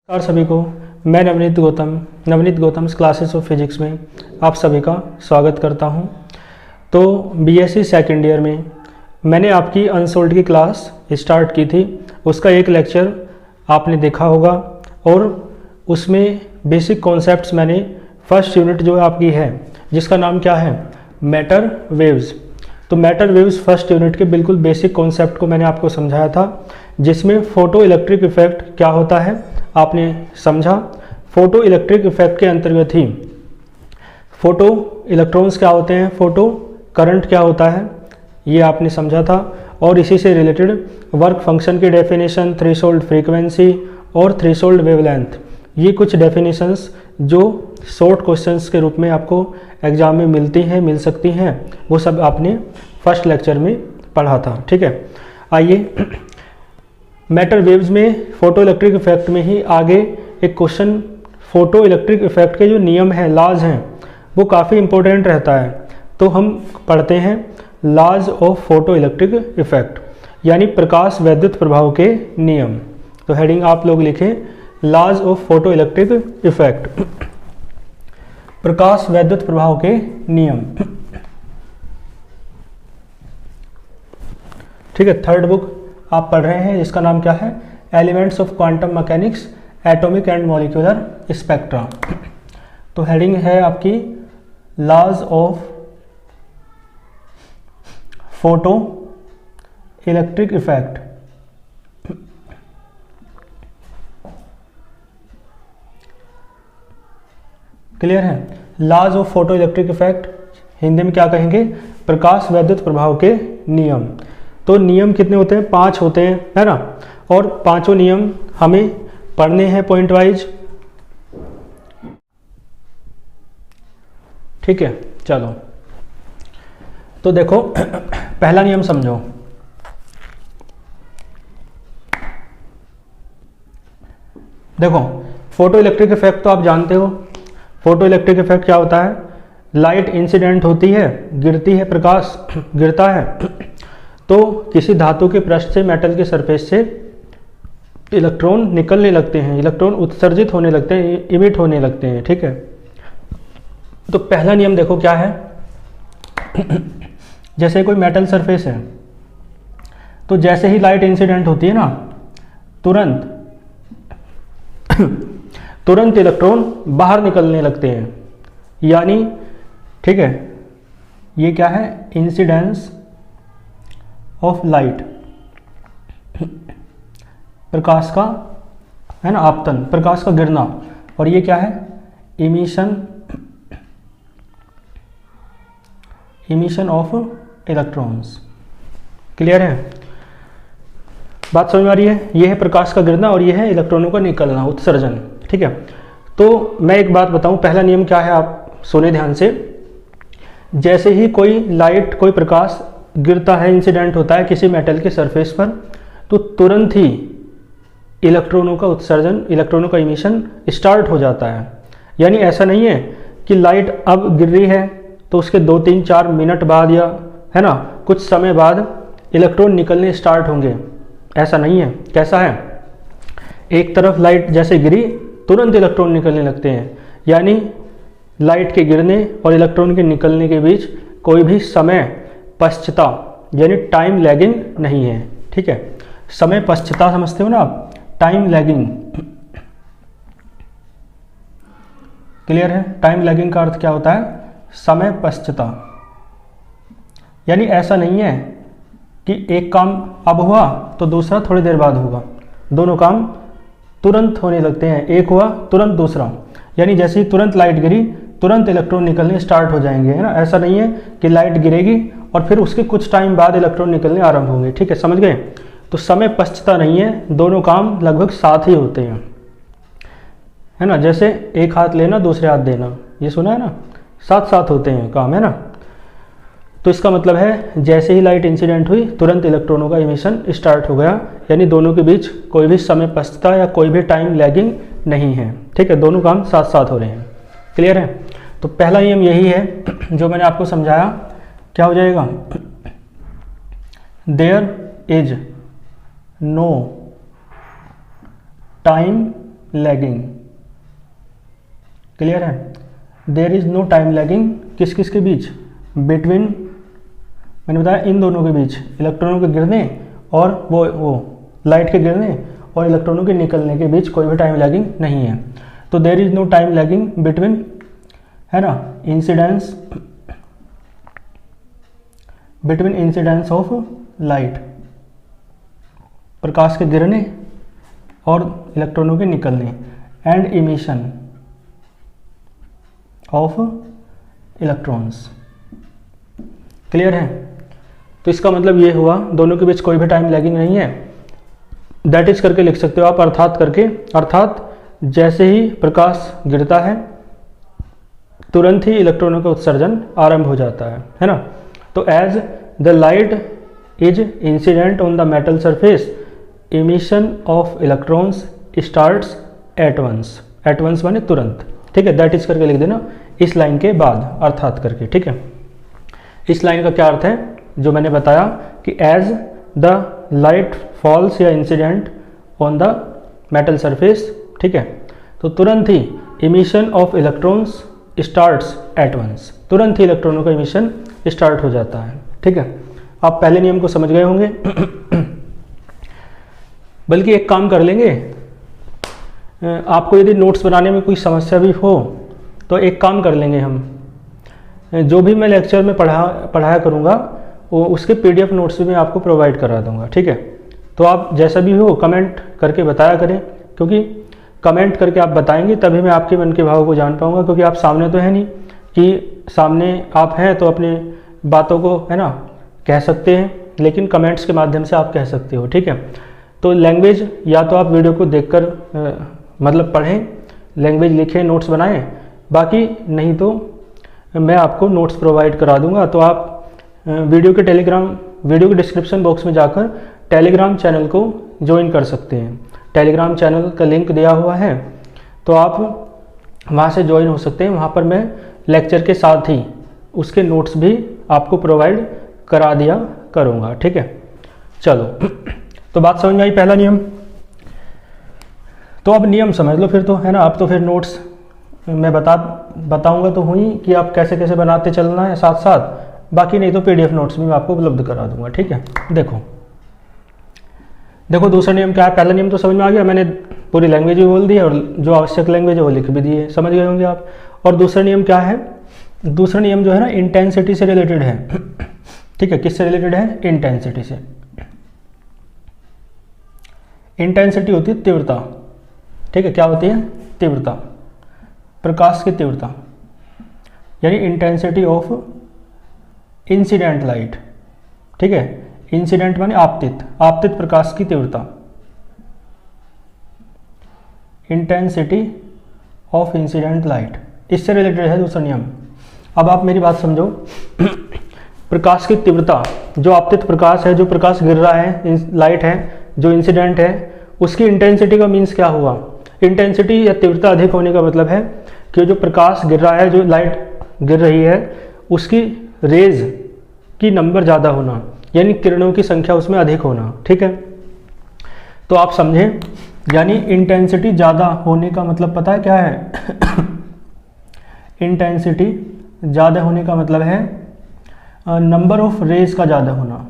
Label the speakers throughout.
Speaker 1: नमस्कार सभी को। मैं Navneet Gautam classes of physics में आप सभी का स्वागत करता हूं। तो बीएससी सेकेंड ईयर में मैंने आपकी अनसोल्ड की क्लास स्टार्ट की थी। उसका एक लेक्चर आपने देखा होगा और उसमें बेसिक कॉन्सेप्ट्स मैंने फर्स्ट यूनिट जो आपकी है जिसका नाम क्या है, मैटर वेव्स। तो मैटर वेव्स फर्स्ट यूनिट के बिल्कुल बेसिक कॉन्सेप्ट को मैंने आपको समझाया था, जिसमें फोटो इलेक्ट्रिक इफेक्ट क्या होता है आपने समझा। फोटो इलेक्ट्रिक इफेक्ट के अंतर्गत ही फोटो इलेक्ट्रॉन्स क्या होते हैं, फोटो करंट क्या होता है, ये आपने समझा था। और इसी से रिलेटेड वर्क फंक्शन की डेफिनेशन, थ्रेशोल्ड फ्रीक्वेंसी और थ्रेशोल्ड वेवलेंथ, ये कुछ डेफिनेशंस जो शॉर्ट क्वेश्चंस के रूप में आपको एग्जाम में मिल सकती हैं, वो सब आपने फर्स्ट लेक्चर में पढ़ा था। ठीक है, आइए मैटर वेव्स में फोटो इलेक्ट्रिक इफेक्ट में ही आगे एक क्वेश्चन, फोटो इलेक्ट्रिक इफेक्ट के जो नियम हैं, लॉज हैं, वो काफ़ी इंपॉर्टेंट रहता है। तो हम पढ़ते हैं laws of photo electric effect, यानी प्रकाश वैद्युत प्रभाव के नियम। तो हेडिंग आप लोग लिखें, laws of photo electric effect, प्रकाश वैद्युत प्रभाव के नियम। ठीक है, थर्ड बुक आप पढ़ रहे हैं जिसका नाम क्या है, elements of quantum mechanics, atomic and molecular spectra. तो हेडिंग है आपकी laws of photo electric effect. Clear है, laws of photo electric effect Hindi में क्या कहेंगे, प्रकाश वैद्युत प्रभाव के नियम। तो नियम कितने होते हैं, 5 होते हैं, है ना। और पांचों नियम हमें पढ़ने हैं पॉइंट वाइज। ठीक है, चलो तो देखो पहला नियम समझो। देखो फोटो इलेक्ट्रिक इफेक्ट तो आप जानते हो। फोटो इलेक्ट्रिक इफेक्ट क्या होता है, लाइट इंसिडेंट होती है, गिरती है, प्रकाश गिरता है, तो किसी धातु के पृष्ठ से, मेटल के सरफेस से इलेक्ट्रॉन निकलने लगते हैं, इलेक्ट्रॉन उत्सर्जित होने लगते हैं, इमिट होने लगते हैं। ठीक है, तो पहला नियम देखो क्या है। जैसे कोई मेटल सरफेस है, तो जैसे ही लाइट इंसिडेंट होती है ना, तुरंत इलेक्ट्रॉन बाहर निकलने लगते हैं, यानी ठीक है, ये क्या है, इंसिडेंस ऑफ लाइट, प्रकाश का, है ना, आपतन, प्रकाश का गिरना। और ये क्या है, इमिशन ऑफ इलेक्ट्रॉन्स। क्लियर है, बात समझ में आ रही है। ये है प्रकाश का गिरना और ये है इलेक्ट्रॉनों का निकलना, उत्सर्जन। ठीक है, तो मैं एक बात बताऊं, पहला नियम क्या है आप सुने ध्यान से। जैसे ही कोई लाइट, कोई प्रकाश गिरता है, इंसिडेंट होता है किसी मेटल के सरफेस पर, तो तुरंत ही इलेक्ट्रॉनों का उत्सर्जन, इलेक्ट्रॉनों का इमिशन स्टार्ट हो जाता है। यानी ऐसा नहीं है कि लाइट अब गिर रही है तो उसके 2-3-4 मिनट बाद, या है ना, कुछ समय बाद इलेक्ट्रॉन निकलने स्टार्ट होंगे, ऐसा नहीं है। कैसा है, एक तरफ लाइट जैसे गिरी तुरंत इलेक्ट्रॉन निकलने लगते हैं, यानी लाइट के गिरने और इलेक्ट्रॉन के निकलने के बीच कोई भी समय पश्चता, यानी टाइम लैगिंग नहीं है। ठीक है, समय पश्चता समझते हो ना आप, टाइम लैगिंग। क्लियर है, टाइम लैगिंग का अर्थ क्या होता है, समय पश्चता। यानी ऐसा नहीं है कि एक काम अब हुआ तो दूसरा थोड़ी देर बाद होगा, दोनों काम तुरंत होने लगते हैं, एक हुआ तुरंत दूसरा। यानी जैसे ही तुरंत लाइट गिरी तुरंत इलेक्ट्रॉन निकलने स्टार्ट हो जाएंगे, है ना। ऐसा नहीं है कि लाइट गिरेगी और फिर उसके कुछ टाइम बाद इलेक्ट्रॉन निकलने आरंभ होंगे। ठीक है, समझ गए। तो समय पश्चता नहीं है, दोनों काम लगभग साथ ही होते हैं, है ना। जैसे एक हाथ लेना दूसरे हाथ देना, ये सुना है ना, साथ साथ होते हैं काम, है ना। तो इसका मतलब है जैसे ही लाइट इंसिडेंट हुई तुरंत इलेक्ट्रॉनों का इमिशन स्टार्ट हो गया, यानी दोनों के बीच कोई भी समय पश्चता या कोई भी टाइम लैगिंग नहीं है। ठीक है, दोनों काम साथ साथ हो रहे हैं। क्लियर है, तो पहला नियम यही है जो मैंने आपको समझाया। क्या हो जाएगा, there is no time lagging. Clear है? There is no time lagging किस किस के बीच? बिटवीन, मैंने बताया इन दोनों के बीच, इलेक्ट्रॉनों के गिरने और वो लाइट के गिरने और इलेक्ट्रॉनों के निकलने के बीच कोई भी टाइम लैगिंग नहीं है। तो there is no time lagging between, है ना, incidence, between incidence of light, प्रकाश के गिरने और इलेक्ट्रॉनों के निकलने, and emission of electrons. Clear है? तो इसका मतलब ये हुआ दोनों के बीच कोई भी टाइम लैगिंग नहीं है। दैट इज करके लिख सकते हो आप, अर्थात करके, अर्थात जैसे ही प्रकाश गिरता है तुरंत ही इलेक्ट्रॉनों का उत्सर्जन आरंभ हो जाता है ना। तो as the light is incident on the metal surface, emission of electrons starts at once. At once माने तुरंत, ठीक है। दैट इज करके लिख देना इस लाइन के बाद, अर्थात करके, ठीक है। इस लाइन का क्या अर्थ है जो मैंने बताया कि एज द लाइट फॉल्स या incident on the metal surface, ठीक है, तो तुरंत ही emission of electrons starts at once, तुरंत ही इलेक्ट्रॉनों का इमिशन स्टार्ट हो जाता है, ठीक है। आप पहले नियम को समझ गए होंगे। बल्कि एक काम कर लेंगे, आपको यदि नोट्स बनाने में कोई समस्या भी हो तो एक काम कर लेंगे हम, जो भी मैं लेक्चर में पढ़ाया करूँगा वो उसके PDF नोट्स भी मैं आपको प्रोवाइड करा दूँगा, ठीक है। तो आप जैसा भी हो कमेंट करके बताया करें, क्योंकि कमेंट करके आप बताएंगे तभी मैं आपके मन के भाव को जान पाऊँगा, क्योंकि आप सामने तो है नहीं कि सामने आप हैं तो अपनी बातों को, है ना, कह सकते हैं, लेकिन कमेंट्स के माध्यम से आप कह सकते हो, ठीक है। तो लैंग्वेज या तो आप वीडियो को देखकर मतलब पढ़ें, लैंग्वेज लिखें, नोट्स बनाएं, बाकी नहीं तो मैं आपको नोट्स प्रोवाइड करा दूंगा। तो आप वीडियो के डिस्क्रिप्शन बॉक्स में जाकर टेलीग्राम चैनल को ज्वाइन कर सकते हैं। टेलीग्राम चैनल का लिंक दिया हुआ है, तो आप वहाँ से ज्वाइन हो सकते हैं। वहाँ पर मैं लेक्चर के साथ ही उसके नोट्स भी आपको प्रोवाइड करा दिया करूँगा, ठीक है। चलो, तो बात समझ में आई, पहला नियम। तो अब नियम समझ लो फिर तो, है ना। अब तो फिर नोट्स मैं बताऊंगा तो हुई कि आप कैसे कैसे बनाते चलना है साथ साथ, बाकी नहीं तो PDF नोट्स भी मैं आपको उपलब्ध करा दूंगा, ठीक है। देखो दूसरा नियम क्या है। पहला नियम तो समझ में आ गया, मैंने पूरी लैंग्वेज भी बोल दी है और जो आवश्यक लैंग्वेज है वो लिख भी दी है, समझ गए होंगे आप। और दूसरा नियम क्या है? दूसरा नियम जो है ना इंटेंसिटी से रिलेटेड है, ठीक है। किससे रिलेटेड है? इंटेंसिटी से। इंटेंसिटी होती है तीव्रता, ठीक है। क्या होती है? तीव्रता, प्रकाश की तीव्रता, यानी इंटेंसिटी ऑफ इंसिडेंट लाइट, ठीक है। इंसिडेंट माने आपतित प्रकाश की तीव्रता, इंटेंसिटी ऑफ इंसिडेंट लाइट, इससे रिलेटेड है दूसरा नियम। अब आप मेरी बात समझो। प्रकाश की तीव्रता, जो आपतित प्रकाश है, जो प्रकाश गिर रहा है, लाइट है, जो इंसिडेंट है, उसकी इंटेंसिटी का मीन्स क्या हुआ? इंटेंसिटी या तीव्रता अधिक होने का मतलब है कि जो प्रकाश गिर रहा है, जो लाइट गिर रही है, उसकी रेज की नंबर ज़्यादा होना, यानी किरणों की संख्या उसमें अधिक होना, ठीक है। तो आप समझें, यानी इंटेंसिटी ज़्यादा होने का मतलब पता है क्या है? इंटेंसिटी ज़्यादा होने का मतलब है नंबर ऑफ रेज का ज़्यादा होना,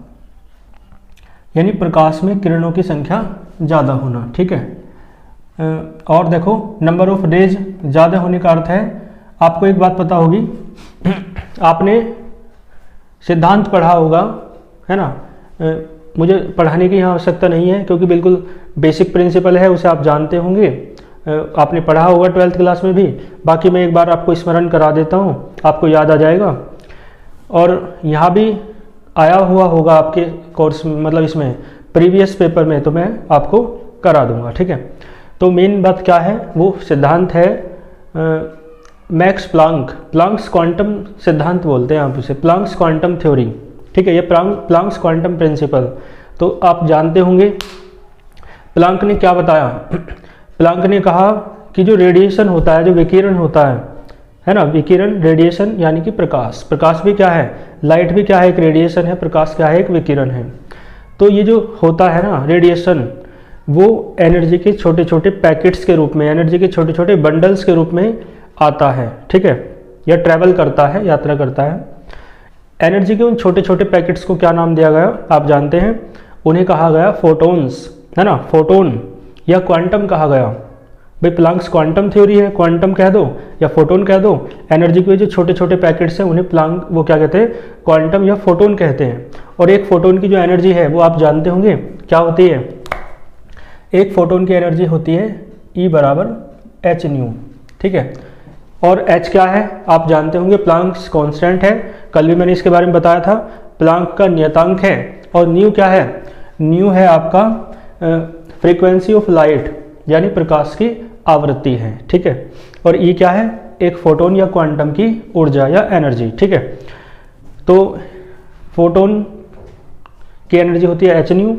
Speaker 1: यानी प्रकाश में किरणों की संख्या ज़्यादा होना, ठीक है। और देखो, नंबर ऑफ रेज ज़्यादा होने का अर्थ है, आपको एक बात पता होगी, आपने सिद्धांत पढ़ा होगा, है ना। मुझे पढ़ाने की यहाँ आवश्यकता नहीं है, क्योंकि बिल्कुल बेसिक प्रिंसिपल है, उसे आप जानते होंगे, आपने पढ़ा होगा 12th क्लास में भी। बाकी मैं एक बार आपको स्मरण करा देता हूँ, आपको याद आ जाएगा। और यहाँ भी आया हुआ होगा आपके कोर्स, मतलब इसमें प्रीवियस पेपर में, तो मैं आपको करा दूंगा, ठीक है। तो मेन बात क्या है? वो सिद्धांत है मैक्स प्लांक्स क्वांटम सिद्धांत बोलते हैं आप इसे, प्लांक्स क्वांटम थ्योरी, ठीक है। ये प्लांक्स क्वांटम प्रिंसिपल, तो आप जानते होंगे। प्लांक ने क्या बताया? प्लांक ने कहा कि जो रेडिएशन होता है, जो विकिरण होता है ना, विकिरण, रेडिएशन यानी कि प्रकाश भी क्या है? लाइट भी क्या है? एक रेडिएशन है। प्रकाश क्या है? एक विकिरण है। तो ये जो होता है ना रेडिएशन, वो एनर्जी के छोटे छोटे पैकेट्स के रूप में, एनर्जी के छोटे छोटे बंडल्स के रूप में आता है, ठीक है, या ट्रैवल करता है, यात्रा करता है। एनर्जी के उन छोटे छोटे पैकेट्स को क्या नाम दिया गया आप जानते हैं, उन्हें कहा गया फोटॉन्स, है ना, फोटोन या क्वांटम कहा गया। भाई प्लांक्स क्वांटम थ्योरी है, क्वांटम कह दो या फोटोन कह दो, एनर्जी के जो छोटे छोटे पैकेट्स हैं उन्हें प्लांक वो क्या कहते हैं, क्वांटम या फोटोन कहते हैं। और एक फोटोन की जो एनर्जी है वो आप जानते होंगे क्या होती है, एक फोटोन की एनर्जी होती है E बराबर एच न्यू, ठीक है। और H क्या है आप जानते होंगे, प्लांक्स कांस्टेंट है, कल भी मैंने इसके बारे में बताया था, प्लांक का नियतांक है। और न्यू क्या है, न्यू है आपका फ्रीक्वेंसी ऑफ लाइट, यानी प्रकाश की आवृत्ति है, ठीक है। और E क्या है, एक फोटोन या क्वांटम की ऊर्जा या एनर्जी, ठीक है। तो फोटोन की एनर्जी होती है एच न्यू,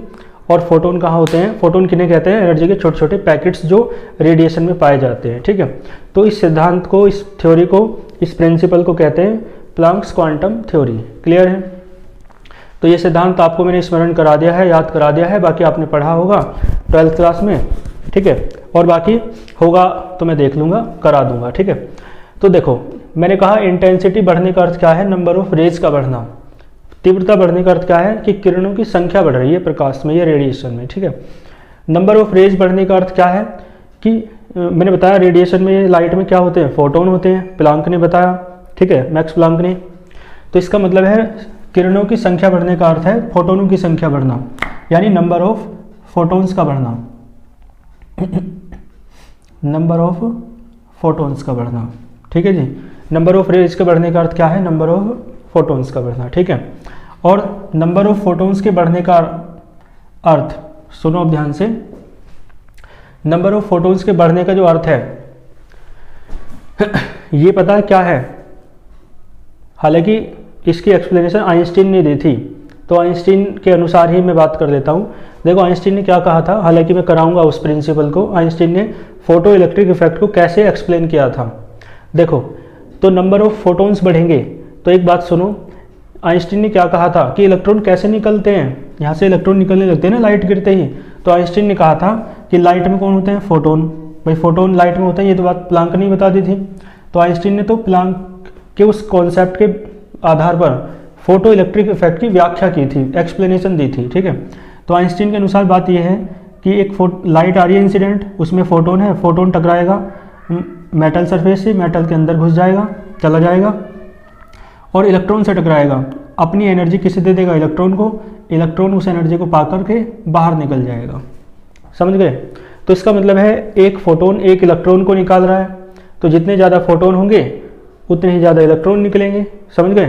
Speaker 1: और फोटोन कहाँ होते हैं, फोटोन किन्हें कहते हैं, एनर्जी के छोटे छोटे पैकेट्स जो रेडिएशन में पाए जाते हैं, ठीक है। तो इस सिद्धांत को, इस थ्योरी को, इस प्रिंसिपल को कहते हैं प्लांक्स क्वांटम थ्योरी। क्लियर है। तो ये सिद्धांत आपको मैंने स्मरण करा दिया है, याद करा दिया है, बाकी आपने पढ़ा होगा 12th क्लास में, ठीक है। और बाकी होगा तो मैं देख लूँगा, करा दूंगा, ठीक है। तो देखो मैंने कहा इंटेंसिटी बढ़ने का अर्थ क्या है, नंबर ऑफ रेज का बढ़ना। तीव्रता बढ़ने का अर्थ क्या है कि किरणों की संख्या बढ़ रही है प्रकाश में या रेडिएशन में, ठीक है। नंबर ऑफ रेज बढ़ने का अर्थ क्या है कि मैंने बताया रेडिएशन में, लाइट में क्या होते हैं, फोटोन होते हैं, प्लांक ने बताया, ठीक है, मैक्स प्लांक ने। तो इसका मतलब है किरणों की संख्या बढ़ने का अर्थ है फोटोनों की संख्या बढ़ना, यानी नंबर ऑफ फोटोन्स का बढ़ना, नंबर ऑफ फोटोन्स का बढ़ना, ठीक है जी। नंबर ऑफ रेज के बढ़ने का अर्थ क्या है, नंबर ऑफ फोटोन्स का बढ़ना, ठीक है। और नंबर ऑफ फोटोन्स के बढ़ने का अर्थ सुनो अब ध्यान से, नंबर ऑफ फोटोन्स के बढ़ने का जो अर्थ है ये पता है क्या है, हालांकि इसकी एक्सप्लेनेशन आइंस्टीन ने दी थी, तो आइंस्टीन के अनुसार ही मैं बात कर लेता हूँ। देखो आइंस्टीन ने क्या कहा था, हालांकि मैं कराऊंगा उस प्रिंसिपल को, आइंस्टीन ने फोटो इलेक्ट्रिक इफेक्ट को कैसे एक्सप्लेन किया था। देखो तो नंबर ऑफ फोटोन्स बढ़ेंगे, तो एक बात सुनो, आइंस्टीन ने क्या कहा था कि इलेक्ट्रॉन कैसे निकलते हैं, यहाँ से इलेक्ट्रॉन निकलने लगते हैं ना लाइट गिरते ही। तो आइंस्टीन ने कहा था कि लाइट में कौन होते हैं, फोटोन। भाई फोटोन लाइट में होता है, ये तो बात प्लांक ने बता दी थी। तो आइंस्टीन ने तो प्लांक के उस कॉन्सेप्ट के आधार पर फोटो इलेक्ट्रिक इफेक्ट की व्याख्या की थी, एक्सप्लेनेशन दी थी, ठीक है। तो आइंस्टीन के अनुसार बात यह है कि एक लाइट आ रही है इंसिडेंट, उसमें फोटोन है, फोटोन टकराएगा मेटल सरफेस से, मेटल के अंदर घुस जाएगा, चला जाएगा, और इलेक्ट्रॉन से टकराएगा, अपनी एनर्जी किसे दे देगा, इलेक्ट्रॉन को, इलेक्ट्रॉन उस एनर्जी को पा करके बाहर निकल जाएगा। समझ गए। तो इसका मतलब है एक फोटोन एक इलेक्ट्रॉन को निकाल रहा है, तो जितने ज़्यादा फोटोन होंगे उतने ही ज़्यादा इलेक्ट्रॉन निकलेंगे। समझ गए।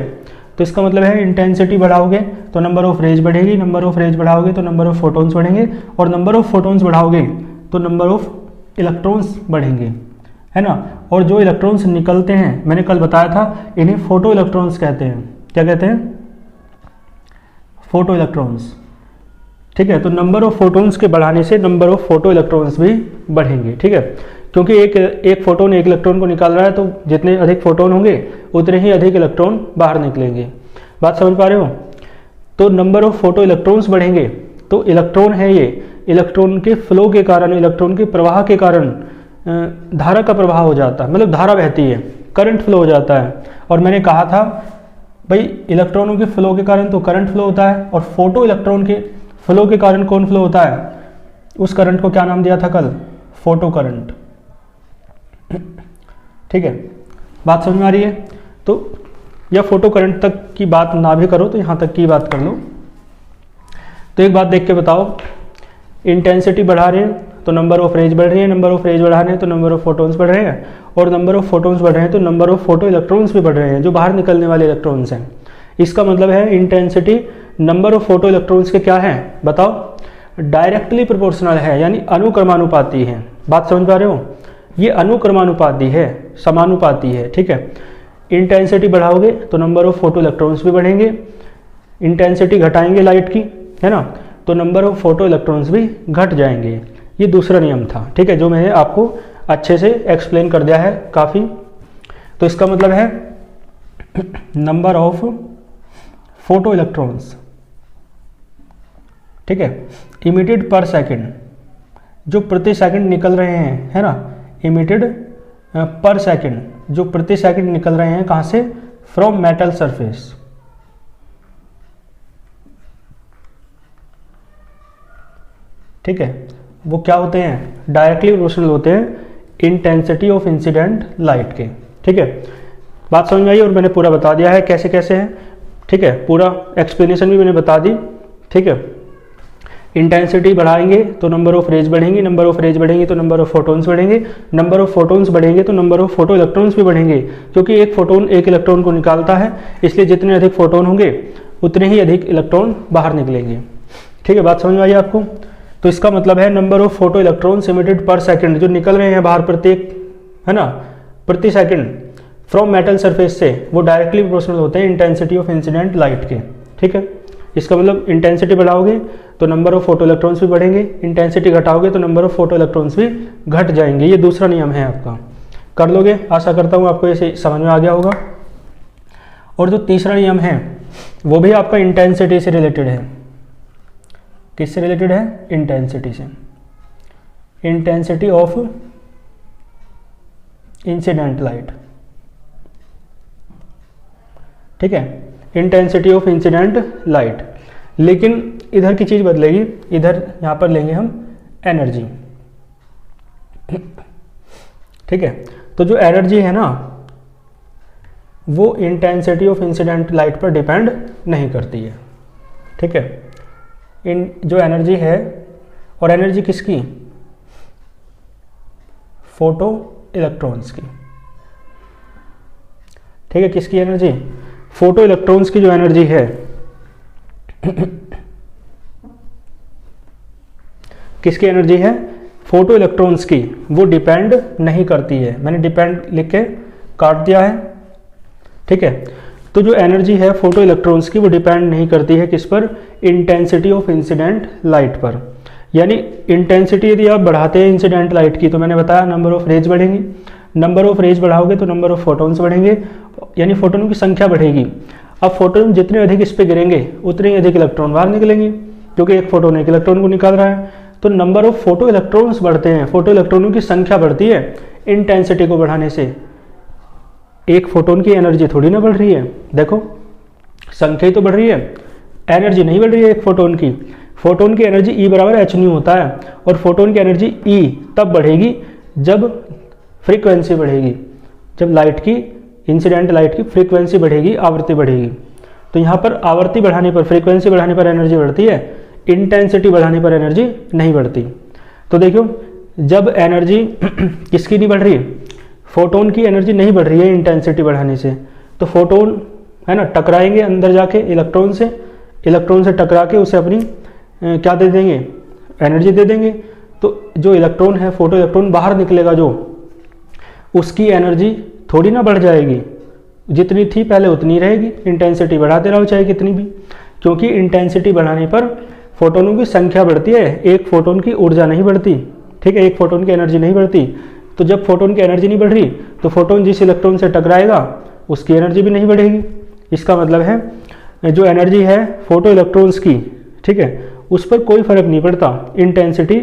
Speaker 1: तो इसका मतलब है इंटेंसिटी बढ़ाओगे तो नंबर ऑफ रेज बढ़ेगी, नंबर ऑफ रेज बढ़ाओगे तो नंबर ऑफ फोटोन्स बढ़ेंगे, और नंबर ऑफ फोटोन्स बढ़ाओगे तो नंबर ऑफ इलेक्ट्रॉन्स बढ़ेंगे, है ना। और जो इलेक्ट्रॉन्स निकलते हैं, मैंने कल बताया था, इन्हें फोटो इलेक्ट्रॉन्स कहते हैं। क्या कहते हैं, फोटो इलेक्ट्रॉन्स, ठीक है। तो नंबर ऑफ फोटोन्स के बढ़ाने से नंबर ऑफ फोटो इलेक्ट्रॉन्स भी बढ़ेंगे, ठीक है। क्योंकि एक फोटोन एक इलेक्ट्रॉन को निकाल रहा है, तो जितने अधिक फोटोन होंगे उतने ही अधिक इलेक्ट्रॉन बाहर निकलेंगे। बात समझ पा रहे हो। तो नंबर ऑफ फोटो इलेक्ट्रॉन्स बढ़ेंगे, तो इलेक्ट्रॉन है ये, इलेक्ट्रॉन के फ्लो के कारण, इलेक्ट्रॉन के प्रवाह के कारण धारा का प्रवाह हो जाता है, मतलब धारा बहती है, करंट फ्लो हो जाता है। और मैंने कहा था भाई इलेक्ट्रॉनों के फ्लो के कारण तो करंट फ्लो होता है, और फोटो इलेक्ट्रॉन के फ्लो के कारण कौन फ्लो होता है, उस करंट को क्या नाम दिया था कल, फोटो करंट, ठीक है। बात समझ में आ रही है। तो या फोटो करंट तक की बात ना भी करो तो यहाँ तक की बात कर लो। तो एक बात देख के बताओ, इंटेंसिटी बढ़ा रहे हैं तो नंबर ऑफ रेज बढ़ रही है, नंबर ऑफ रेज बढ़ा रहे हैं तो नंबर ऑफ फोटोन्स बढ़ रहे हैं, और नंबर ऑफ फोटोन्स बढ़ रहे हैं तो नंबर ऑफ फोटो इलेक्ट्रॉन्स भी बढ़ रहे हैं, जो बाहर निकलने वाले इलेक्ट्रॉन्स हैं। इसका मतलब है intensity number of photo electrons के क्या है बताओ, डायरेक्टली प्रोपोर्शनल है, यानी अनुक्रमानुपाती है। बात समझ पा रहे हो, ये अनुक्रमानुपाती है, समानुपाती है, ठीक है। इंटेंसिटी बढ़ाओगे तो नंबर ऑफ फोटो इलेक्ट्रॉन्स भी बढ़ेंगे, इंटेंसिटी घटाएंगे लाइट की, है ना, तो नंबर ऑफ फोटो इलेक्ट्रॉन्स भी घट जाएंगे। ये दूसरा नियम था, ठीक है, जो मैंने आपको अच्छे से एक्सप्लेन कर दिया है काफ़ी। तो इसका मतलब है नंबर ऑफ फोटो इलेक्ट्रॉन्स, ठीक है, इमिटेड पर सेकेंड, जो प्रति सेकंड निकल रहे हैं, है ना, इमिटेड पर सेकंड, जो प्रति सेकंड निकल रहे हैं कहाँ से, फ्रॉम मेटल सरफेस। ठीक है, वो क्या होते हैं, डायरेक्टली प्रोपोर्शनल होते हैं इंटेंसिटी ऑफ इंसिडेंट लाइट के। ठीक है, बात समझ में आई और मैंने पूरा बता दिया है कैसे कैसे है। ठीक है, पूरा एक्सप्लेनेशन भी मैंने बता दी। ठीक है, इंटेंसिटी बढ़ाएंगे तो नंबर ऑफ रेज बढ़ेंगी, नंबर ऑफ रेज बढ़ेंगी तो नंबर ऑफ फोटोन्स बढ़ेंगे, नंबर ऑफ फोटोन्स बढ़ेंगे तो नंबर ऑफ फोटो इलेक्ट्रॉन्स भी बढ़ेंगे, क्योंकि एक फोटोन एक इलेक्ट्रॉन को निकालता है, इसलिए जितने अधिक फोटोन होंगे उतने ही अधिक इलेक्ट्रॉन बाहर निकलेंगे। ठीक है, बात समझ में आई आपको। तो इसका मतलब है number of photo electrons emitted पर सेकंड, जो निकल रहे हैं बाहर प्रत्येक, है ना, प्रति सेकंड फ्रॉम मेटल सरफेस से, वो डायरेक्टली प्रोपोर्शनल होते हैं इंटेंसिटी ऑफ इंसिडेंट लाइट के। ठीक है, इसका मतलब इंटेंसिटी बढ़ाओगे तो नंबर ऑफ फोटो इलेक्ट्रॉन्स भी बढ़ेंगे, इंटेंसिटी घटाओगे तो नंबर ऑफ फोटो इलेक्ट्रॉन्स भी घट जाएंगे। ये दूसरा नियम है आपका, कर लोगे, आशा करता हूँ आपको इसे समझ में आ गया होगा। और जो तीसरा नियम है वो भी आपका इंटेंसिटी से रिलेटेड है। किससे रिलेटेड है, इंटेंसिटी से, इंटेंसिटी ऑफ इंसिडेंट लाइट। ठीक है, इंटेंसिटी ऑफ इंसिडेंट लाइट, लेकिन इधर की चीज बदलेगी, इधर यहां पर लेंगे हम एनर्जी। ठीक है, तो जो एनर्जी है ना वो इंटेंसिटी ऑफ इंसिडेंट लाइट पर डिपेंड नहीं करती है। ठीक है, इन जो एनर्जी है, और एनर्जी किसकी, फोटो इलेक्ट्रॉन्स की। ठीक है, किसकी एनर्जी, फोटो इलेक्ट्रॉन्स की जो एनर्जी है किसकी एनर्जी है, फोटो इलेक्ट्रॉन्स की, वो डिपेंड नहीं करती है। मैंने डिपेंड लिख के काट दिया है। ठीक है, तो जो एनर्जी है फोटो इलेक्ट्रॉन्स की वो डिपेंड नहीं करती है किस पर, इंटेंसिटी ऑफ इंसिडेंट लाइट पर। यानी इंटेंसिटी यदि आप बढ़ाते हैं इंसिडेंट लाइट की, तो मैंने बताया नंबर ऑफ रेज बढ़ेंगी, नंबर ऑफ रेज बढ़ाओगे तो नंबर ऑफ फोटोन्स बढ़ेंगे, यानी फोटोन की संख्या बढ़ेगी। अब फोटोन जितने अधिक इस पर गिरेंगे उतने ही अधिक इलेक्ट्रॉन बाहर निकलेंगे, क्योंकि एक फोटोन एक इलेक्ट्रॉन को निकाल रहा है। तो नंबर ऑफ फोटो इलेक्ट्रॉन्स बढ़ते हैं, फोटो इलेक्ट्रॉनों की संख्या बढ़ती है इंटेंसिटी को बढ़ाने से। एक फोटोन की एनर्जी थोड़ी ना बढ़ रही है, देखो संख्या ही तो बढ़ रही है, एनर्जी नहीं बढ़ रही है एक फोटोन की। फोटोन की एनर्जी E बराबर h न्यू होता है, और फोटोन की एनर्जी E तब बढ़ेगी जब फ्रीक्वेंसी बढ़ेगी, जब लाइट की, इंसिडेंट लाइट की फ्रीक्वेंसी बढ़ेगी, आवृत्ति बढ़ेगी। तो यहाँ पर आवृत्ति बढ़ाने पर, फ्रीक्वेंसी बढ़ाने पर एनर्जी बढ़ती है, इंटेंसिटी बढ़ाने पर एनर्जी नहीं बढ़ती। तो देखो जब एनर्जी किसकी नहीं बढ़ रही, फोटोन की एनर्जी नहीं बढ़ रही है इंटेंसिटी बढ़ाने से, तो फोटोन है ना टकराएंगे अंदर जाके इलेक्ट्रॉन से, इलेक्ट्रॉन से टकरा के उसे अपनी क्या दे देंगे, एनर्जी दे देंगे। तो जो इलेक्ट्रॉन है, फोटो इलेक्ट्रॉन बाहर निकलेगा जो, उसकी एनर्जी थोड़ी ना बढ़ जाएगी, जितनी थी पहले उतनी रहेगी, इंटेंसिटी बढ़ाते रहो चाहे कितनी भी, क्योंकि इंटेंसिटी बढ़ाने पर फोटोनों की संख्या बढ़ती है, एक फोटोन की ऊर्जा नहीं बढ़ती। ठीक है, एक फोटोन की एनर्जी नहीं बढ़ती। तो जब फोटोन की एनर्जी नहीं बढ़ रही तो फोटोन जिस इलेक्ट्रॉन से टकराएगा उसकी एनर्जी भी नहीं बढ़ेगी। इसका मतलब है जो एनर्जी है फोटो इलेक्ट्रॉन्स की, ठीक है, उस पर कोई फर्क नहीं पड़ता इंटेंसिटी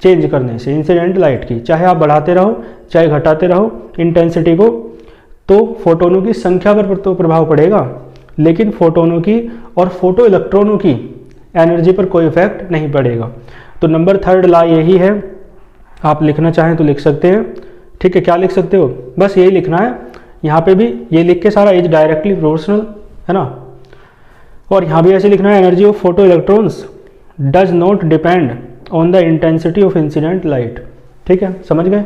Speaker 1: चेंज करने से, इंसिडेंट लाइट की, चाहे आप बढ़ाते रहो चाहे घटाते रहो इंटेंसिटी को, तो फोटोनों की संख्या पर तो प्रभाव पड़ेगा, लेकिन फोटोनों की और फोटो इलेक्ट्रॉनों की एनर्जी पर कोई इफेक्ट नहीं पड़ेगा। तो नंबर 3 लॉ यही है, आप लिखना चाहें तो लिख सकते हैं। ठीक है, क्या लिख सकते हो, बस यही लिखना है, यहाँ पे भी ये लिख के सारा इज डायरेक्टली प्रोपोर्शनल, है ना, और यहाँ भी ऐसे लिखना है, energy of photo electrons does not depend on the intensity of incident light. ठीक है, समझ गए।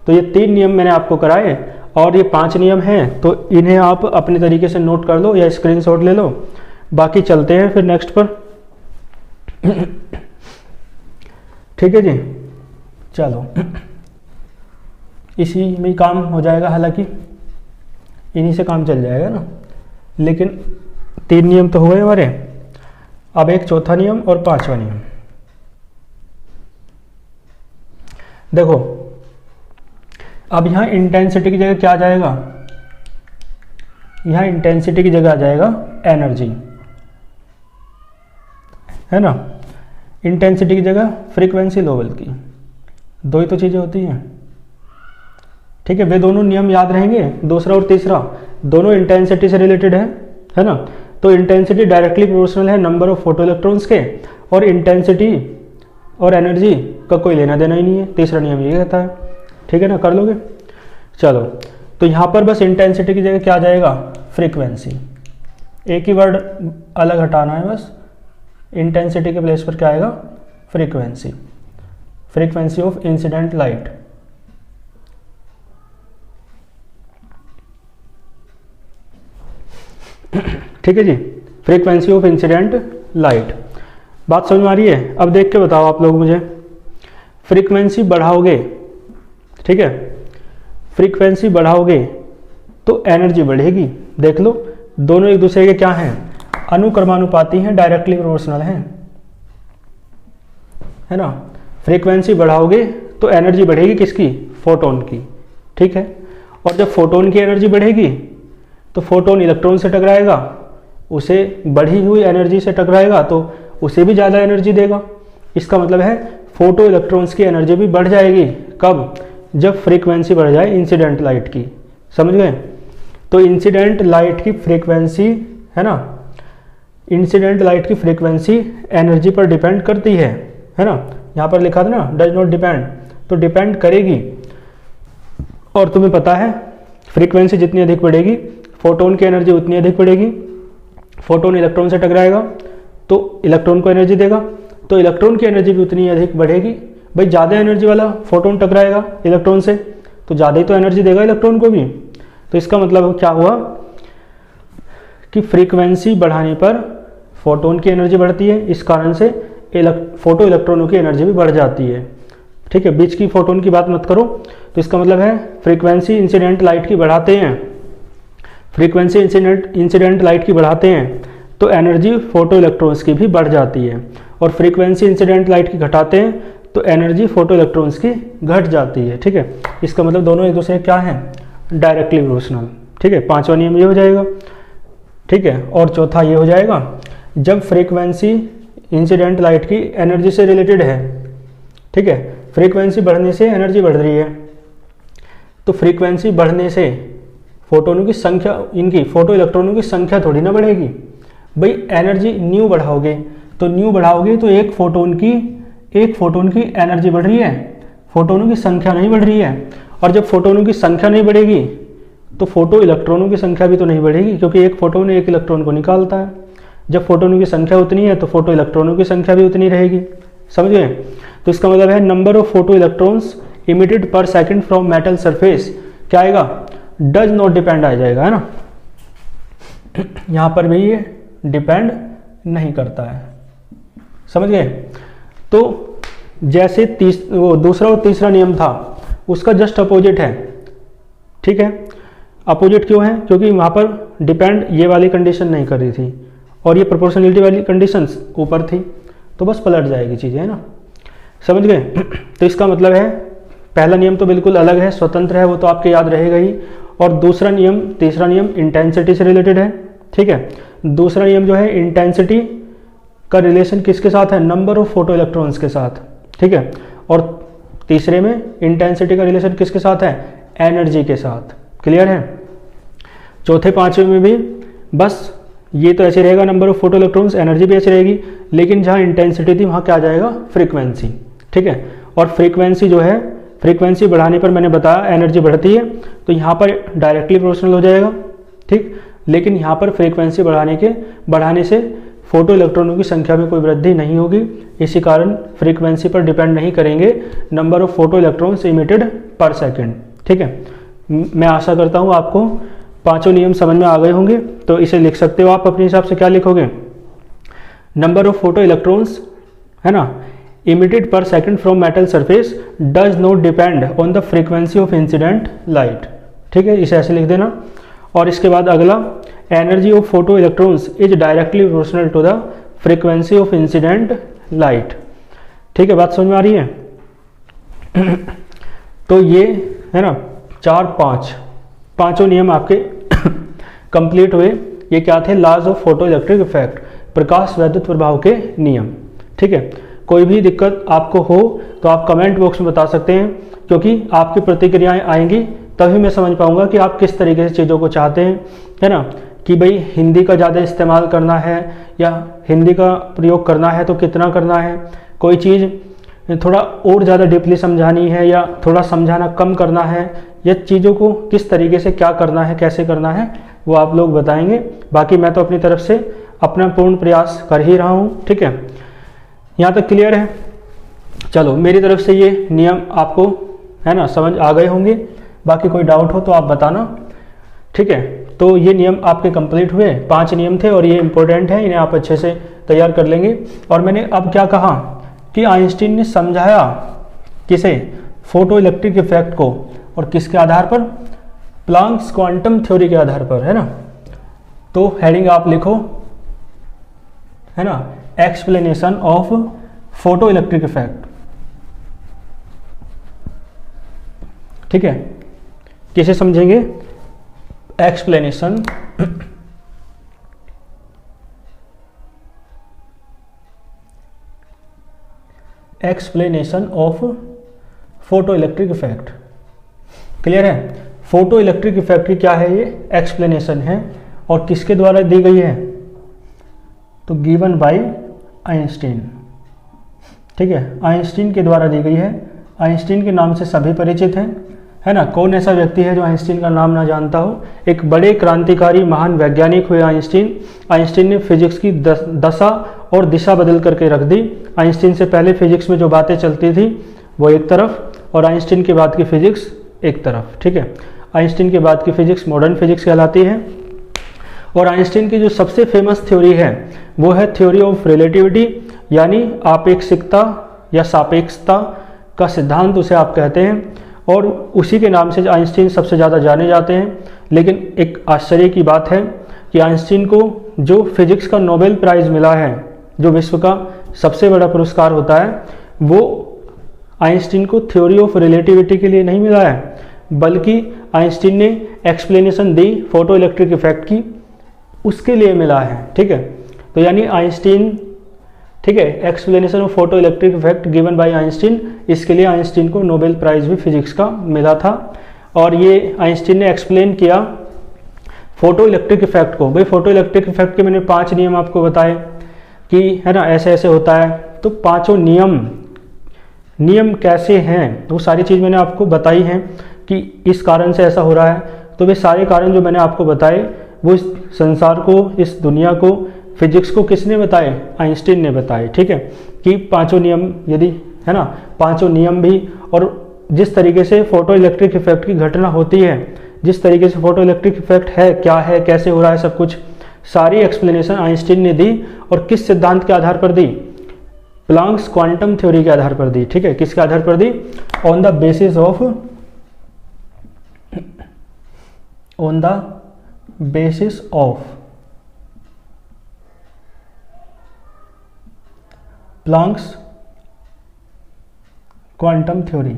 Speaker 1: तो ये 3 नियम मैंने आपको कराए, और ये 5 नियम हैं, तो इन्हें आप अपने तरीके से नोट कर लो या स्क्रीनशॉट ले लो। बाकी चलते हैं फिर नेक्स्ट पर। ठीक है जी, चलो इसी में काम हो जाएगा, हालांकि इन्हीं से काम चल जाएगा ना, लेकिन 3 नियम तो हुए हमारे, अब एक चौथा नियम और 5वां नियम। देखो अब यहाँ इंटेंसिटी की जगह क्या आ जाएगा, यहाँ इंटेंसिटी की जगह आ जाएगा एनर्जी, है ना, इंटेंसिटी की जगह फ्रीक्वेंसी लेवल की, दो ही तो चीज़ें होती हैं, ठीक है। वे दोनों नियम याद रहेंगे, दूसरा और तीसरा दोनों इंटेंसिटी से रिलेटेड है ना। तो इंटेंसिटी डायरेक्टली प्रोपोर्शनल है नंबर ऑफ फोटो इलेक्ट्रॉन्स के, और इंटेंसिटी और एनर्जी का कोई लेना देना ही नहीं है। तीसरा नियम ये कहता है, ठीक है ना, कर लोगे। चलो, तो यहाँ पर बस इंटेंसिटी की जगह क्या आ जाएगा, फ्रीक्वेंसी। एक ही वर्ड अलग हटाना है बस, इंटेंसिटी के प्लेस पर क्या आएगा, frequency, frequency of incident light. ठीक है जी, फ्रीक्वेंसी ऑफ इंसिडेंट लाइट। बात समझ में आ रही है। अब देख के बताओ आप लोग मुझे, फ्रीक्वेंसी बढ़ाओगे, ठीक है, फ्रीक्वेंसी बढ़ाओगे तो एनर्जी बढ़ेगी। देख लो, दोनों एक दूसरे के क्या हैं, अनुक्रमानुपाती हैं, डायरेक्टली प्रोपोर्शनल हैं, है ना। फ्रीक्वेंसी बढ़ाओगे तो एनर्जी बढ़ेगी किसकी, फोटोन की, ठीक है। और जब फोटोन की एनर्जी बढ़ेगी तो फोटोन इलेक्ट्रॉन से टकराएगा, उसे बढ़ी हुई एनर्जी से टकराएगा तो उसे भी ज़्यादा एनर्जी देगा। इसका मतलब है फोटो इलेक्ट्रॉन्स की एनर्जी भी बढ़ जाएगी। कब, जब फ्रीक्वेंसी बढ़ जाए इंसिडेंट लाइट की, समझ गए। तो इंसिडेंट लाइट की फ्रीक्वेंसी, है ना, इंसिडेंट लाइट की फ्रीक्वेंसी एनर्जी पर डिपेंड करती है ना। यहाँ पर लिखा था ना, डज नॉट डिपेंड, तो डिपेंड करेगी। और तुम्हें पता है फ्रीक्वेंसी जितनी अधिक बढ़ेगी फोटोन की एनर्जी उतनी अधिक बढ़ेगी। फोटोन इलेक्ट्रॉन से टकराएगा तो इलेक्ट्रॉन को एनर्जी देगा, तो इलेक्ट्रॉन की एनर्जी भी उतनी अधिक बढ़ेगी। भाई ज़्यादा एनर्जी वाला फोटोन टकराएगा इलेक्ट्रॉन से तो ज़्यादा ही तो एनर्जी देगा इलेक्ट्रॉन को भी। तो इसका मतलब क्या हुआ कि फ्रीक्वेंसी बढ़ाने पर फोटोन की एनर्जी बढ़ती है, इस कारण से फोटो इलेक्ट्रॉनों की एनर्जी भी बढ़ जाती है, ठीक है। बीच की फोटोन की बात मत करो। तो इसका मतलब है फ्रीक्वेंसी इंसिडेंट लाइट की बढ़ाते हैं, फ्रीक्वेंसी इंसिडेंट लाइट की बढ़ाते हैं तो एनर्जी फोटो इलेक्ट्रॉन्स की भी बढ़ जाती है, और फ्रीक्वेंसी इंसिडेंट लाइट की घटाते हैं तो एनर्जी फोटो इलेक्ट्रॉन्स की घट जाती है, ठीक है। इसका मतलब दोनों एक दूसरे क्या हैं, डायरेक्टली प्रोपोर्शनल, ठीक है। पांचवा नियम ये हो जाएगा, ठीक है। और चौथा ये हो जाएगा, जब फ्रीक्वेंसी इंसिडेंट लाइट की एनर्जी से रिलेटेड है, ठीक है, फ्रीक्वेंसी बढ़ने से एनर्जी बढ़ रही है, तो फ्रीक्वेंसी बढ़ने से फोटोनों की संख्या, इनकी फोटो इलेक्ट्रॉनों की संख्या थोड़ी ना बढ़ेगी। भाई एनर्जी न्यू बढ़ाओगे तो एक फोटोन की एनर्जी बढ़ रही है, फोटोनों की संख्या नहीं बढ़ रही है। और जब फोटोनों की संख्या नहीं बढ़ेगी तो फोटो इलेक्ट्रॉनों की संख्या भी तो नहीं बढ़ेगी, क्योंकि एक फोटोन एक इलेक्ट्रॉन को निकालता है। जब फोटोनों की संख्या उतनी है तो फोटो इलेक्ट्रॉनों की संख्या भी उतनी रहेगी, समझ गए। तो इसका मतलब है number of photo electrons emitted पर सेकंड फ्रॉम मेटल सरफेस क्या आएगा, डज नॉट डिपेंड आ जाएगा, है ना। यहां पर भी ये डिपेंड नहीं करता है, समझ गए। तो जैसे दूसरा और तीसरा नियम था उसका जस्ट अपोजिट है, ठीक है। अपोजिट क्यों है, क्योंकि वहां पर डिपेंड ये वाली कंडीशन नहीं कर रही थी और ये प्रोपोर्शनलिटी वाली कंडीशंस ऊपर थी, तो बस पलट जाएगी चीजें, है ना, समझ गए। तो इसका मतलब है पहला नियम तो बिल्कुल अलग है, स्वतंत्र है, वो तो आपके याद रहेगा ही। और दूसरा नियम, तीसरा नियम इंटेंसिटी से रिलेटेड है, ठीक है। दूसरा नियम जो है इंटेंसिटी का रिलेशन किसके साथ है, नंबर ऑफ फोटो इलेक्ट्रॉन्स के साथ, ठीक है। और तीसरे में इंटेंसिटी का रिलेशन किसके साथ है, एनर्जी के साथ, क्लियर है। चौथे पांचवे में भी बस ये तो ऐसे रहेगा, number of photo electrons, energy भी ऐसे रहेगी, लेकिन जहाँ इंटेंसिटी थी वहाँ क्या आ जाएगा, फ्रीक्वेंसी, ठीक है। और फ्रीक्वेंसी जो है, फ्रीक्वेंसी बढ़ाने पर मैंने बताया एनर्जी बढ़ती है, तो यहाँ पर डायरेक्टली प्रोपोर्शनल हो जाएगा, ठीक। लेकिन यहाँ पर फ्रीक्वेंसी बढ़ाने से फोटो इलेक्ट्रॉनों की संख्या में कोई वृद्धि नहीं होगी, इसी कारण फ्रीक्वेंसी पर डिपेंड नहीं करेंगे number of photo electrons emitted पर सेकेंड, ठीक है। मैं आशा करता हूँ आपको पांचों नियम समझ में आ गए होंगे। तो इसे लिख सकते हो आप अपने हिसाब से, क्या लिखोगे, नंबर ऑफ फोटो इलेक्ट्रॉन्स, है ना, इमिटेड पर second from metal surface does not depend on the frequency of incident light, ठीक है, इसे ऐसे लिख देना। और इसके बाद अगला, energy of photoelectrons is directly proportional to the frequency of incident light, ठीक है। बात समझ में आ रही है। तो ये है ना, पांचों नियम आपके कंप्लीट हुए। ये क्या थे, laws of photo electric effect, प्रकाश वैद्युत प्रभाव के नियम, ठीक है। कोई भी दिक्कत आपको हो तो आप कमेंट बॉक्स में बता सकते हैं, क्योंकि आपकी प्रतिक्रियाएं आएंगी तभी मैं समझ पाऊंगा कि आप किस तरीके से चीज़ों को चाहते हैं, है ना। कि भाई हिंदी का ज़्यादा इस्तेमाल करना है या हिंदी का प्रयोग करना है तो कितना करना है, कोई चीज़ थोड़ा और ज़्यादा डीपली समझानी है या थोड़ा समझाना कम करना है, या चीज़ों को किस तरीके से क्या करना है, कैसे करना है, वो आप लोग बताएंगे। बाकी मैं तो अपनी तरफ से अपना पूर्ण प्रयास कर ही रहा हूँ, ठीक है। यहाँ तक क्लियर है? चलो, मेरी तरफ से ये नियम आपको, है ना, समझ आ गए होंगे। बाकी कोई डाउट हो तो आप बताना, ठीक है। तो ये नियम आपके कंप्लीट हुए, 5 नियम थे और ये इंपॉर्टेंट है, इन्हें आप अच्छे से तैयार कर लेंगे। और मैंने अब क्या कहा कि आइंस्टीन ने समझाया किसे, फोटो इलेक्ट्रिक इफेक्ट को, और किसके आधार पर, प्लांक्स क्वांटम थ्योरी के आधार पर, है ना। तो हेडिंग आप लिखो, है ना, explanation of photo electric effect, ठीक है। किसे समझेंगे, explanation of photo electric effect. Clear है? फोटो इलेक्ट्रिक इफेक्ट की क्या है, ये एक्सप्लेनेशन है, और किसके द्वारा दी गई है, तो गिवन बाय आइंस्टीन, ठीक है। आइंस्टीन के द्वारा दी गई है। आइंस्टीन के नाम से सभी परिचित हैं, है ना। कौन ऐसा व्यक्ति है जो आइंस्टीन का नाम ना जानता हो। एक बड़े क्रांतिकारी महान वैज्ञानिक हुए आइंस्टीन। आइंस्टीन ने फिजिक्स की दशा और दिशा बदल करके रख दी। आइंस्टीन से पहले फिजिक्स में जो बातें चलती थी वो एक तरफ, और आइंस्टीन के बाद की फिजिक्स एक तरफ, ठीक है। आइंस्टीन के बाद की फिजिक्स मॉडर्न फिजिक्स कहलाती है। और आइंस्टीन की जो सबसे फेमस थ्योरी है वो है थ्योरी ऑफ रिलेटिविटी, यानी आपेक्षिकता या सापेक्षता का सिद्धांत उसे आप कहते हैं, और उसी के नाम से आइंस्टीन सबसे ज़्यादा जाने जाते हैं। लेकिन एक आश्चर्य की बात है कि आइंस्टीन को जो फिजिक्स का नोबेल प्राइज़ मिला है, जो विश्व का सबसे बड़ा पुरस्कार होता है, वो आइंस्टीन को थ्योरी ऑफ रिलेटिविटी के लिए नहीं मिला है, बल्कि आइंस्टीन ने एक्सप्लेनेशन दी फोटो इलेक्ट्रिक इफेक्ट की, उसके लिए मिला है, ठीक है। तो यानी आइंस्टीन, ठीक है, explanation of photo electric effect given by Einstein, इसके लिए आइंस्टीन को नोबेल प्राइज़ भी फिजिक्स का मिला था। और ये आइंस्टीन ने एक्सप्लेन किया फोटो इलेक्ट्रिक इफेक्ट को। भाई फोटो इलेक्ट्रिक इफेक्ट के मैंने 5 नियम आपको बताए कि, है ना, ऐसे ऐसे होता है। तो 5 नियम कैसे हैं, वो सारी चीज़ मैंने आपको बताई हैं कि इस कारण से ऐसा हो रहा है। तो वे सारे कारण जो मैंने आपको बताए वो इस संसार को, इस दुनिया को, फिजिक्स को किसने बताए, आइंस्टीन ने बताए, ठीक है। कि 5 नियम, यदि, है ना, 5 नियम भी, और जिस तरीके से फोटो इलेक्ट्रिक इफेक्ट की घटना होती है, जिस तरीके से फोटो इलेक्ट्रिक इफेक्ट है, क्या है, कैसे हो रहा है, सब कुछ सारी एक्सप्लेनेशन आइंस्टीन ने दी। और किस सिद्धांत के आधार पर दी, प्लांक्स क्वांटम थ्योरी के आधार पर दी, ठीक है। किसके आधार पर दी, on the basis of Planck's quantum theory,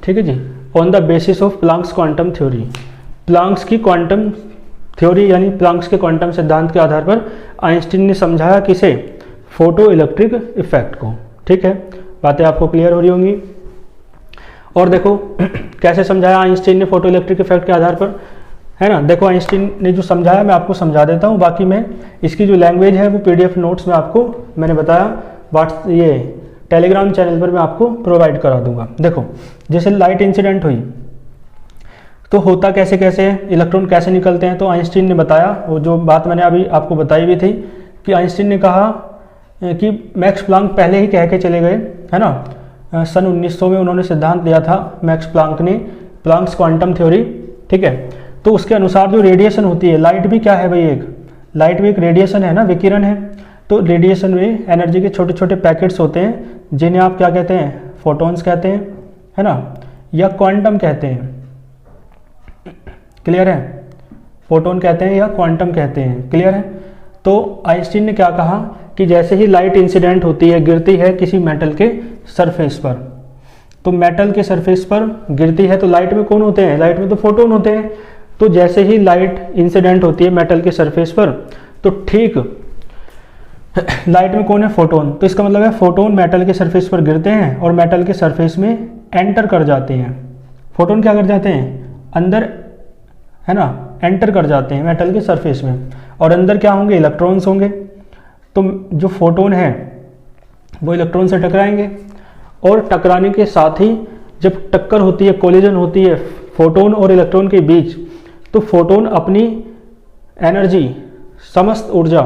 Speaker 1: ठीक है जी। On the basis of Planck's quantum theory, Planck's की क्वांटम थ्योरी यानी प्लांक्स के क्वांटम सिद्धांत के आधार पर आइंस्टीन ने समझाया किसे, फोटो इलेक्ट्रिक इफेक्ट को, ठीक है। बातें आपको क्लियर हो रही होंगी। और देखो कैसे समझाया आइंस्टीन ने फोटो इलेक्ट्रिक इफेक्ट के आधार पर, है ना। देखो आइंस्टीन ने जो समझाया मैं आपको समझा देता हूँ, बाकी मैं इसकी जो लैंग्वेज है वो PDF नोट्स में आपको मैंने बताया ये टेलीग्राम चैनल पर मैं आपको प्रोवाइड करा दूंगा। देखो जैसे लाइट इंसिडेंट हुई तो होता कैसे कैसे है, इलेक्ट्रॉन कैसे निकलते हैं, तो आइंस्टीन ने बताया, वो जो बात मैंने अभी आपको बताई भी थी कि आइंस्टीन ने कहा कि मैक्स प्लांक पहले ही कह के चले गए, है ना। सन 1900 में उन्होंने सिद्धांत दिया था मैक्स प्लांक ने, प्लांक्स क्वांटम थ्योरी, ठीक है। तो उसके अनुसार जो रेडिएशन होती है, लाइट भी क्या है भाई, लाइट भी एक रेडिएशन है ना, विकिरण है। तो रेडिएशन में एनर्जी के छोटे छोटे पैकेट्स होते हैं जिन्हें आप क्या कहते हैं, फोटॉन्स कहते हैं, है ना, या क्वांटम कहते हैं। क्लियर है, फोटोन कहते हैं या क्वांटम कहते हैं, क्लियर है। तो आइंस्टीन ने क्या कहा कि जैसे ही लाइट इंसिडेंट होती है, गिरती है किसी मेटल के सरफेस पर, तो मेटल के सरफेस पर गिरती है तो लाइट में कौन होते हैं, लाइट में तो फोटोन होते हैं। तो जैसे ही लाइट इंसिडेंट होती है मेटल के सरफेस पर, तो ठीक लाइट में कौन है, फोटोन। तो इसका मतलब है फोटोन मेटल के सरफेस पर गिरते हैं और मेटल के सरफेस में एंटर कर जाते हैं। फोटोन क्या कर जाते हैं, अंदर, है ना, एंटर कर जाते हैं मेटल के सरफेस में, और अंदर क्या होंगे, इलेक्ट्रॉन्स होंगे। तो जो फोटोन है वो इलेक्ट्रॉन से टकराएंगे, और टकराने के साथ ही जब टक्कर होती है, कोलिजन होती है फोटोन और इलेक्ट्रॉन के बीच, तो फोटोन अपनी एनर्जी, समस्त ऊर्जा,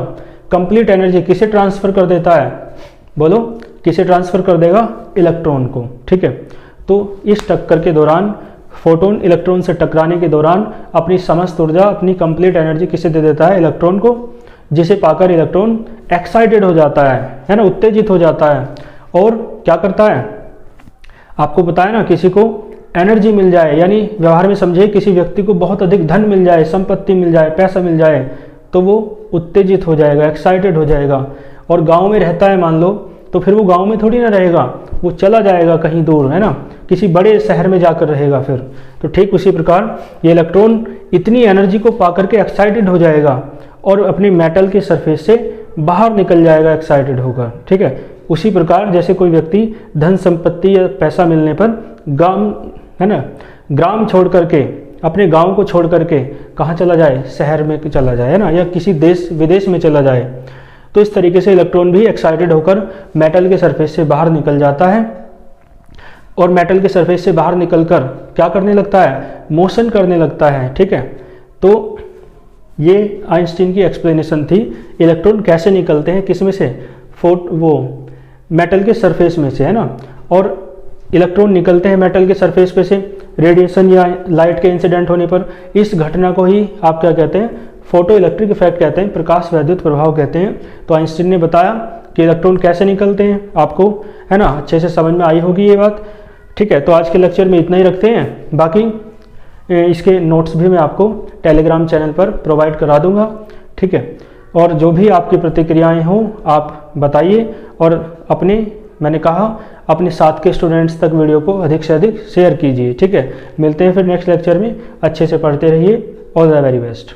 Speaker 1: कंप्लीट एनर्जी किसे ट्रांसफर कर देता है, बोलो किसे ट्रांसफर कर देगा, इलेक्ट्रॉन को। ठीक है, तो इस टक्कर के दौरान फोटोन इलेक्ट्रॉन से टकराने के दौरान अपनी समस्त ऊर्जा, अपनी कंप्लीट एनर्जी किसे दे देता है, इलेक्ट्रॉन को, जिसे पाकर इलेक्ट्रॉन एक्साइटेड हो जाता है ना, उत्तेजित हो जाता है, और क्या करता है, आपको पता है ना, किसी को एनर्जी मिल जाए, यानी व्यवहार में समझे, किसी व्यक्ति को बहुत अधिक धन मिल जाए, संपत्ति मिल जाए, पैसा मिल जाए, तो वो उत्तेजित हो जाएगा, एक्साइटेड हो जाएगा। और गांव में रहता है मान लो, तो फिर वो गांव में थोड़ी ना रहेगा, वो चला जाएगा कहीं दूर, है ना, किसी बड़े शहर में जाकर रहेगा फिर। तो ठीक उसी प्रकार ये इलेक्ट्रॉन इतनी एनर्जी को पाकर के एक्साइटेड हो जाएगा और अपने मेटल के सरफेस से बाहर निकल जाएगा एक्साइटेड होकर। ठीक है, उसी प्रकार जैसे कोई व्यक्ति धन संपत्ति या पैसा मिलने पर गांव, है ना, ग्राम छोड़ करके, अपने गांव को छोड़ करके कहाँ चला जाए, शहर में चला जाए, है ना, या किसी देश विदेश में चला जाए, तो इस तरीके से इलेक्ट्रॉन भी एक्साइटेड होकर मेटल के सरफेस से बाहर निकल जाता है, और मेटल के सरफेस से बाहर निकलकर क्या करने लगता है, मोशन करने लगता है। ठीक है, तो ये आइंस्टीन की एक्सप्लेनेशन थी, इलेक्ट्रॉन कैसे निकलते हैं, किसमें से, वो मेटल के सरफेस में से, है ना, और इलेक्ट्रॉन निकलते हैं मेटल के सरफेस पे से रेडिएशन या लाइट के इंसिडेंट होने पर। इस घटना को ही आप क्या कहते हैं, फोटो इलेक्ट्रिक इफेक्ट कहते हैं, प्रकाश वैद्युत प्रभाव कहते हैं। तो आइंस्टीन ने बताया कि इलेक्ट्रॉन कैसे निकलते हैं, आपको, है ना, अच्छे से समझ में आई होगी ये बात। ठीक है, तो आज के लेक्चर में इतना ही रखते हैं, बाकी इसके नोट्स भी मैं आपको टेलीग्राम चैनल पर प्रोवाइड करा दूंगा। ठीक है, और जो भी आपकी प्रतिक्रियाएं हों आप बताइए, और अपने, मैंने कहा, अपने साथ के स्टूडेंट्स तक वीडियो को अधिक से अधिक शेयर कीजिए। ठीक है, मिलते हैं फिर नेक्स्ट लेक्चर में, अच्छे से पढ़ते रहिए, ऑल द वेरी बेस्ट।